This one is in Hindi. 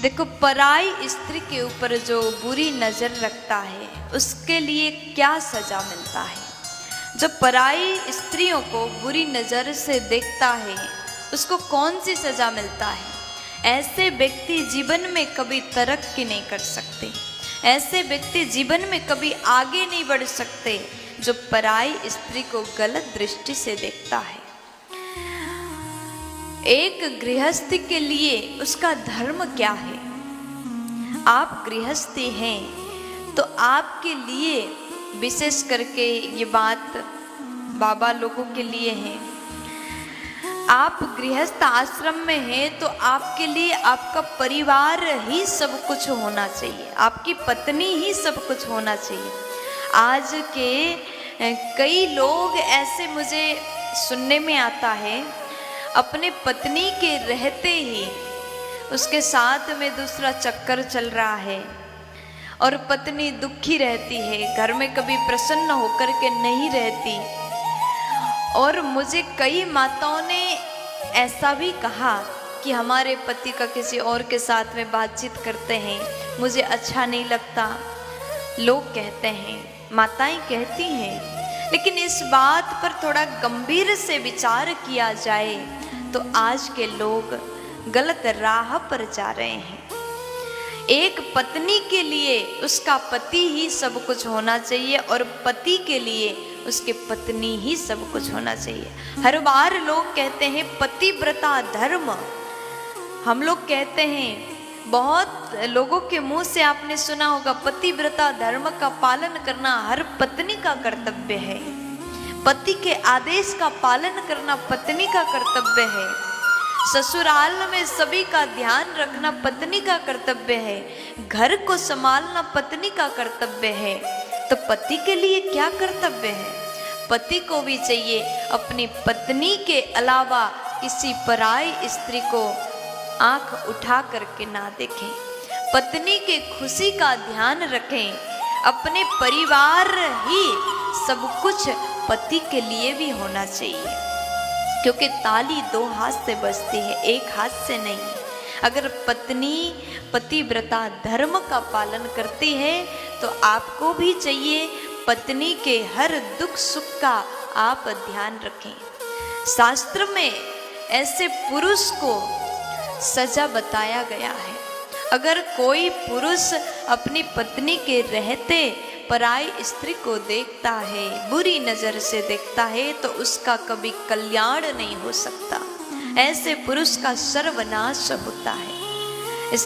देखो, पराई स्त्री के ऊपर जो बुरी नजर रखता है उसके लिए क्या सजा मिलता है। जो पराई स्त्रियों को बुरी नजर से देखता है उसको कौन सी सजा मिलता है। ऐसे व्यक्ति जीवन में कभी तरक्की नहीं कर सकते, ऐसे व्यक्ति जीवन में कभी आगे नहीं बढ़ सकते जो पराई स्त्री को गलत दृष्टि से देखता है। एक गृहस्थी के लिए उसका धर्म क्या है। आप गृहस्थी हैं तो आपके लिए, विशेष करके ये बात बाबा लोगों के लिए है, आप गृहस्थ आश्रम में हैं तो आपके लिए आपका परिवार ही सब कुछ होना चाहिए, आपकी पत्नी ही सब कुछ होना चाहिए। आज के कई लोग ऐसे मुझे सुनने में आता है, अपने पत्नी के रहते ही उसके साथ में दूसरा चक्कर चल रहा है और पत्नी दुखी रहती है, घर में कभी प्रसन्न होकर के नहीं रहती। और मुझे कई माताओं ने ऐसा भी कहा कि हमारे पति का किसी और के साथ में बातचीत करते हैं, मुझे अच्छा नहीं लगता। लोग कहते हैं, माताएं कहती हैं, लेकिन इस बात पर थोड़ा गंभीर से विचार किया जाए तो आज के लोग गलत राह पर जा रहे हैं। एक पत्नी के लिए उसका पति ही सब कुछ होना चाहिए और पति के लिए उसके पत्नी ही सब कुछ होना चाहिए। हर बार लोग कहते हैं पतिव्रता धर्म, हम लोग कहते हैं, बहुत लोगों के मुंह से आपने सुना होगा, पतिव्रता धर्म का पालन करना हर पत्नी का कर्तव्य है, पति के आदेश का पालन करना पत्नी का कर्तव्य है, ससुराल में सभी का ध्यान रखना पत्नी का कर्तव्य है, घर को संभालना पत्नी का कर्तव्य है। तो पति के लिए क्या कर्तव्य है। पति को भी चाहिए अपनी पत्नी के अलावा किसी पराई स्त्री को आंख उठा करके ना देखें, पत्नी के खुशी का ध्यान रखें। अपने परिवार ही सब कुछ पति के लिए भी होना चाहिए, क्योंकि ताली दो हाथ से बजती है, एक हाथ से नहीं। अगर पत्नी पतिव्रता धर्म का पालन करती है तो आपको भी चाहिए पत्नी के हर दुख सुख का आप ध्यान रखें। शास्त्र में ऐसे पुरुष को सजा बताया गया है। अगर कोई पुरुष अपनी पत्नी के रहते पराई स्त्री को देखता है, बुरी नजर से देखता है, तो उसका कभी कल्याण नहीं हो सकता, ऐसे पुरुष का सर्वनाश होता है।